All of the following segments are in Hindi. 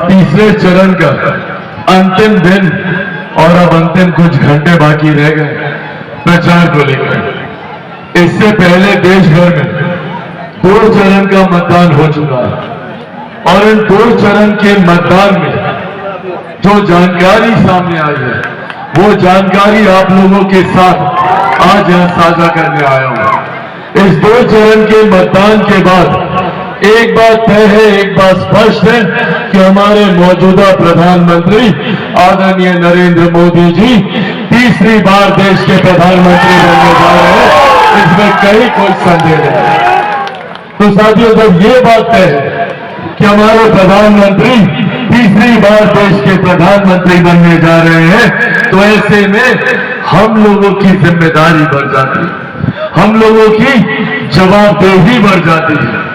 तीसरे चरण का अंतिम दिन और अब अंतिम कुछ घंटे बाकी रह गए प्रचार को लेकर। इससे पहले देश भर में 2 चरण का मतदान हो चुका है और इन 2 चरण के मतदान में जो जानकारी सामने आई है वो जानकारी आप लोगों के साथ आज यहां साझा करने आया हूं। इस 2 चरण के मतदान के बाद एक बात तय है, एक बात स्पष्ट है कि हमारे मौजूदा प्रधानमंत्री आदरणीय नरेंद्र मोदी जी तीसरी बार देश के प्रधानमंत्री बनने जा रहे हैं, इसमें कहीं कोई संदेह नहीं। तो साथियों, जब ये बात तय है कि हमारे प्रधानमंत्री तीसरी बार देश के प्रधानमंत्री बनने जा रहे हैं, तो ऐसे में हम लोगों की जिम्मेदारी बढ़ जाती है, हम लोगों की जवाबदेही बढ़ जाती है।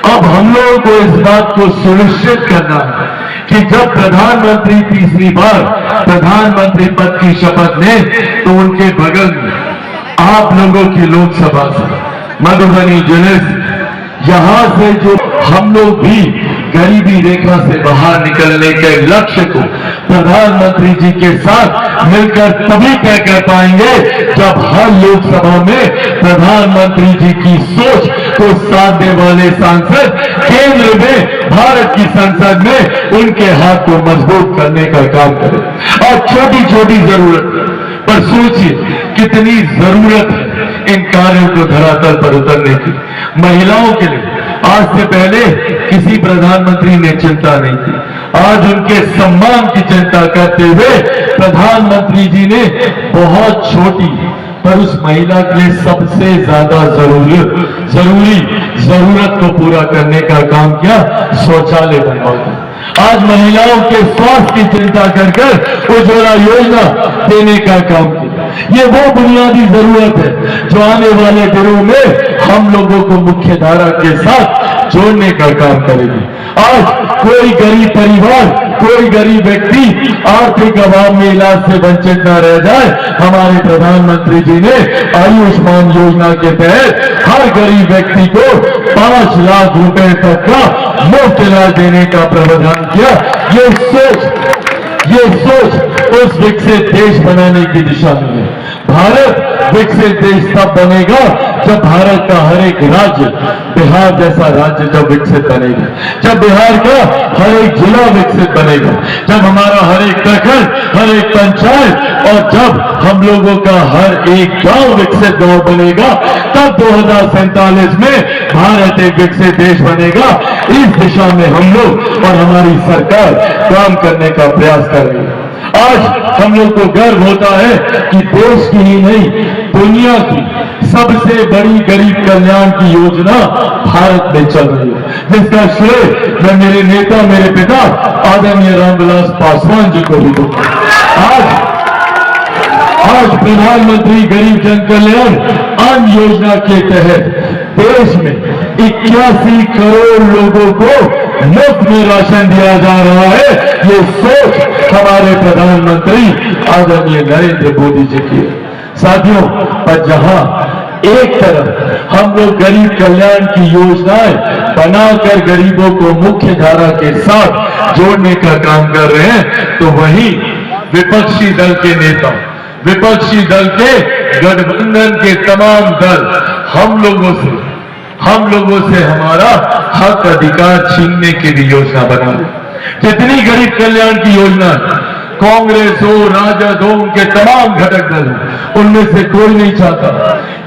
अब हम लोगों को इस बात को सुनिश्चित करना है कि जब प्रधानमंत्री तीसरी बार प्रधानमंत्री पद की शपथ लें तो उनके बगल में आप लोगों की लोकसभा से मधुबनी जिले से यहां से जो हम लोग भी गरीबी रेखा से बाहर निकलने के लक्ष्य को प्रधानमंत्री जी के साथ मिलकर तभी तय कर पाएंगे जब हर लोकसभा में प्रधानमंत्री जी की सोच को साधने वाले सांसद केंद्र में भारत की संसद में उनके हाथ को मजबूत करने का काम करें। और छोटी छोटी जरूरत पर सोचिए कितनी जरूरत है इन कार्यों को धरातल पर उतरने की। महिलाओं के लिए आज से पहले किसी प्रधानमंत्री ने चिंता नहीं की, आज उनके सम्मान की चिंता करते हुए प्रधानमंत्री जी ने बहुत छोटी पर उस महिला के लिए सबसे ज्यादा जरूरी जरूरत को पूरा करने का काम किया, शौचालय बनवाया। आज महिलाओं के स्वास्थ्य की चिंता कर उज्ज्वला योजना देने का काम किया। ये वो बुनियादी जरूरत है जो आने वाले दिनों में हम लोगों को मुख्य धारा के साथ जोड़ने का काम करेगी। आज कोई गरीब परिवार, कोई गरीब व्यक्ति आर्थिक अभाव में इलाज से वंचित न रह जाए। हमारे प्रधानमंत्री जी ने आयुष्मान योजना के तहत हर गरीब व्यक्ति को 5 लाख रुपए तक का मुफ्त इलाज देने का प्रावधान किया। ये सोच उस विकसित देश बनाने की दिशा में है। भारत विकसित देश तब बनेगा जब भारत का हर एक राज्य, बिहार जैसा राज्य जब विकसित बनेगा, जब बिहार का हर एक जिला विकसित बनेगा, जब हमारा हर एक प्रखंड, हर एक पंचायत और जब हम लोगों का हर एक गांव विकसित गांव बनेगा, तब 2047 में भारत एक विकसित देश बनेगा। इस दिशा में हम लोग और हमारी सरकार काम करने का प्रयास कर रही है। आज हम लोग को गर्व होता है कि देश की ही नहीं, दुनिया की सबसे बड़ी गरीब कल्याण की योजना भारत में चल रही है, जिसका श्रेय मैं मेरे नेता, मेरे पिता आदरणीय रामविलास पासवान जी को भी दूंगा। आज प्रधानमंत्री गरीब जन कल्याण अन्न योजना के तहत देश में 81 करोड़ लोगों को मुफ्त में राशन दिया जा रहा है। ये सोच हमारे प्रधानमंत्री आदरणीय नरेंद्र मोदी जी की है। साथियों, पर जहां एक तरफ हम लोग गरीब कल्याण की योजनाएं बनाकर गरीबों को मुख्य धारा के साथ जोड़ने का काम कर रहे हैं, तो वहीं विपक्षी दल के नेता, विपक्षी दल के गठबंधन के तमाम दल हम लोगों से हमारा हक अधिकार छीनने की भी योजना बना रहे। जितनी गरीब कल्याण की योजना कांग्रेस हो, राजद हो, उनके तमाम घटक दल हो, उनमें से कोई नहीं चाहता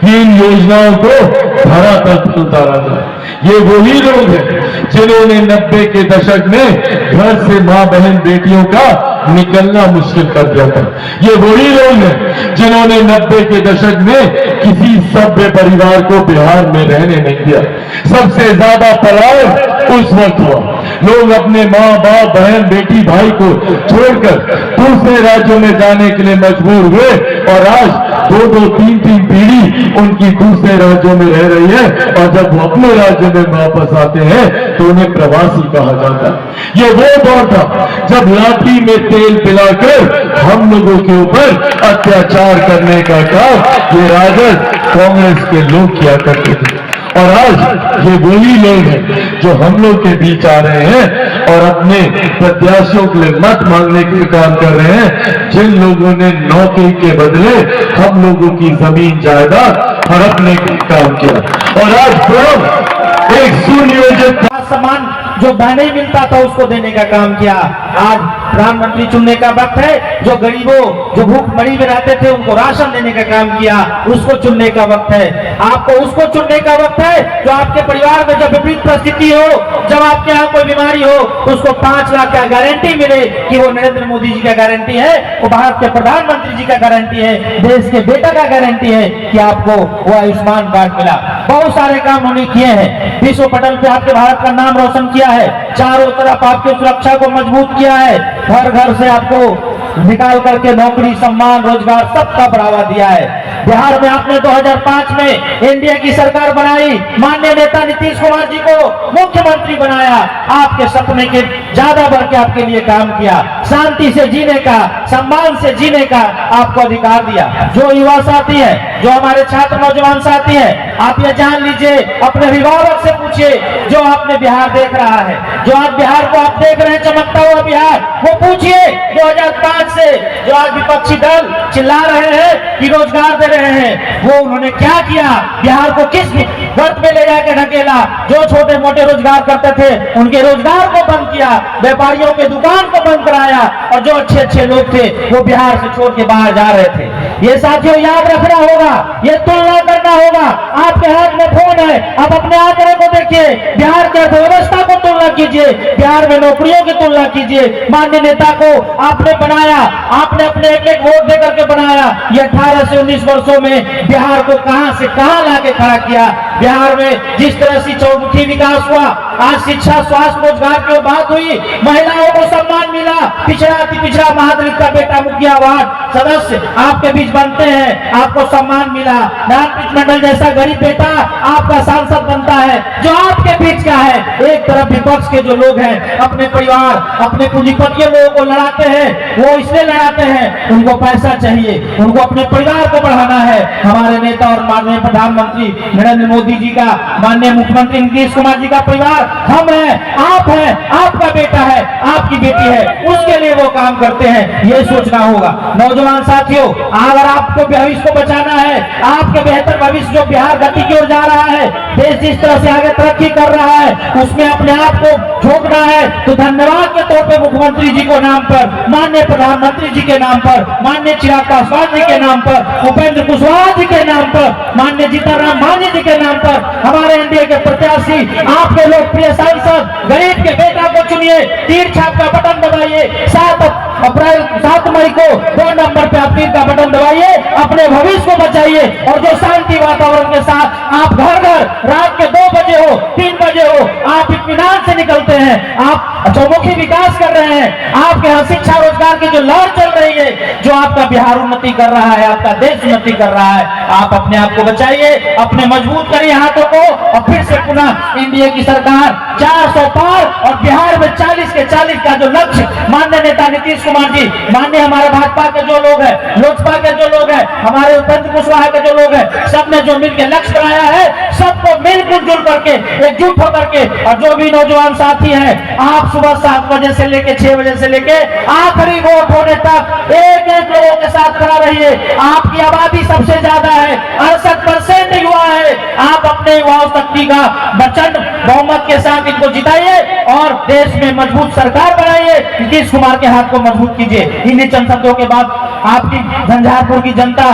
कि इन योजनाओं को धरातल पर उतारा जाए। ये वही लोग हैं जिन्होंने 90 के दशक में घर से मां बहन बेटियों का निकलना मुश्किल कर दिया था। ये वही लोग हैं जिन्होंने 90 के दशक में किसी सभ्य परिवार को बिहार में रहने नहीं दिया। सबसे ज्यादा पलायन उस वक्त हुआ, लोग अपने माँ बाप, बहन, बेटी, भाई को छोड़कर दूसरे राज्यों में जाने के लिए मजबूर हुए और आज 2-2, 3-3 पीढ़ी उनकी दूसरे राज्यों में रह रही है और जब वो अपने राज्य में वापस आते हैं तो उन्हें प्रवासी कहा जाता है। ये वो दौर था जब लाठी में तेल पिलाकर हम लोगों के ऊपर अत्याचार करने का काम ये राजद, कांग्रेस के लोग किया करते थे। और आज ये वही लोग हैं जो हम लोग के बीच आ रहे हैं और अपने प्रत्याशियों के लिए मत मांगने के काम कर रहे हैं, जिन लोगों ने नौकरी के बदले हम लोगों की जमीन जायदाद हड़पने का काम किया। और आज पूर्व एक सुनियोजित सम्मान जो नहीं मिलता था उसको देने का काम किया। आज प्रधानमंत्री चुनने का वक्त है। जो गरीबों, जो भूखमरी में रहते थे, उनको राशन देने का काम किया, उसको चुनने का वक्त है। आपको उसको चुनने का वक्त है जो आपके परिवार में जब विपरीत परिस्थिति हो, जब आपके यहाँ कोई बीमारी हो, तो उसको 5 लाख का गारंटी मिले कि वो नरेंद्र मोदी जी का गारंटी है, वो भारत के प्रधानमंत्री जी का गारंटी है, देश के बेटा का गारंटी है कि आपको वो आयुष्मान कार्ड मिला। बहुत सारे काम उन्होंने किए हैं। विश्व पटल पे आपके भारत का नाम रोशन किया है, चारों तरफ आपकी सुरक्षा को मजबूत किया है, घर घर से आपको निकाल करके नौकरी, सम्मान, रोजगार सबका बढ़ावा दिया है। बिहार में आपने 2005 में एनडीए की सरकार बनाई, माननीय नेता नीतीश कुमार जी को मुख्यमंत्री बनाया, आपके सपने के ज्यादा बढ़ के आपके लिए काम किया, शांति से जीने का, सम्मान से जीने का आपको अधिकार दिया। जो युवा साथी है, जो हमारे छात्र नौजवान साथी है, आप ये जान लीजिए, अपने अभिभावक से पूछिए जो आपने बिहार देख रहा है, जो आज बिहार को आप देख रहे हैं चमकता हुआ बिहार, वो पूछिए 2005 से जो आज विपक्षी दल चिल्ला रहे हैं कि रोजगार दे रहे हैं, वो उन्होंने क्या किया, बिहार को किस गर्त में ले जाकर ढकेला। जो छोटे मोटे रोजगार करते थे उनके रोजगार को बंद किया, व्यापारियों के दुकान को बंद कराया, और जो अच्छे अच्छे लोग थे वो बिहार से छोड़ के बाहर जा रहे थे। ये साथियों याद रखना होगा, ये तुलना करना होगा। आपके हाथ में फोन है, आप अपने आंकड़े को देखिए, बिहार की अर्थव्यवस्था को तुलना कीजिए, बिहार में नौकरियों की तुलना कीजिए। माननीय नेता को आपने बनाया, आपने अपने एक एक वोट देकर के बनाया। ये 18 से 19 वर्षों में बिहार को कहां से कहां लाके खड़ा किया। बिहार में जिस तरह से चौमुखी विकास हुआ, आज शिक्षा, स्वास्थ्य, रोजगार की बात हुई, महिलाओं को सम्मान मिला, पिछड़ा अति पिछड़ा महादलित का बेटा मुखिया वार्ड सदस्य आपके बीच बनते हैं, आपको सम्मान मिला। नारायण मंडल जैसा गरीब बेटा आपका सांसद बनता है, जो आपके बीच का है। एक तरफ विपक्ष के जो लोग हैं अपने परिवार, अपने पूंजीपतियों लोगों को लड़ाते हैं, वो इसलिए लड़ाते हैं उनको पैसा चाहिए, उनको अपने परिवार को बढ़ाना है। हमारे नेता और माननीय प्रधानमंत्री नरेंद्र मोदी जी का, माननीय मुख्यमंत्री नीतीश कुमार जी का परिवार हम हैं, आपका बेटा है, आपकी बेटी है, उसके लिए वो काम करते हैं। ये सोचना होगा। नौजवान साथियों, अगर आपको भविष्य को बचाना है, आपके बेहतर भविष्य जो बिहार गति की ओर जा रहा है, देश जिस तरह से आगे तरक्की कर रहा है, उसमें अपने आप को झोंकना है, तो धन्यवाद के तौर पे मुख्यमंत्री जी को नाम पर, माननीय प्रधानमंत्री जी के नाम पर, माननीय चिराग पासवान जी के नाम पर, उपेंद्र कुशवाहा जी के नाम पर, माननीय जीतनराम मांझी जी के नाम पर, हमारे एनडीए के प्रत्याशी, आपके लोकप्रिय सांसद, गरीब के बेटा को चुनिए, तीर छाप का बटन दबाइए। 7 मई को 2 नंबर पे आप तीर का बटन दबाइए, अपने भविष्य को बचाइए। और जो शांति वातावरण के साथ आप घर घर रात के 2 बजे हो, 3 बजे हो, आप इत्मीनान से निकलते हैं, आप चौमुखी विकास कर रहे हैं, आपके यहाँ शिक्षा रोजगार की जो लहर चल रही है, जो आपका बिहार उन्नति कर रहा है, आपका देश उन्नति कर रहा है, आप अपने आप को बचाइए, अपने मजबूत करिए हाथों को, और फिर से पुनः एनडीए की सरकार 400 पार और बिहार में 40 के 40 का जो लक्ष्य माननीय नेता नीतीश कुमार जी, माननीय हमारे भाजपा के जो लोग हैं, लोजपा के जो लोग हैं, हमारे उपेंद्र कुशवाहा के जो लोग हैं, सबने जो मिलकर लक्ष्य बनाया है, सबको मिलकर जुल करके एकजुट होकर के, और जो भी नौजवान साथी हैं, आप सुबह 7 बजे से लेके 6 बजे से लेके आखिरी वोट होने तक एक एक लोगों के साथ खड़ा रहिए। आपकी आबादी सबसे ज्यादा है, 68% युवा है। आप अपने युवा शक्ति का प्रचंड बहुमत के साथ इनको जिताइए और देश में मजबूत सरकार बनाइए। नीतीश कुमार के हाथ को मजबूत कीजिए। इन्हीं चंद शब्दों के बाद आपकी झंझारपुर की जनता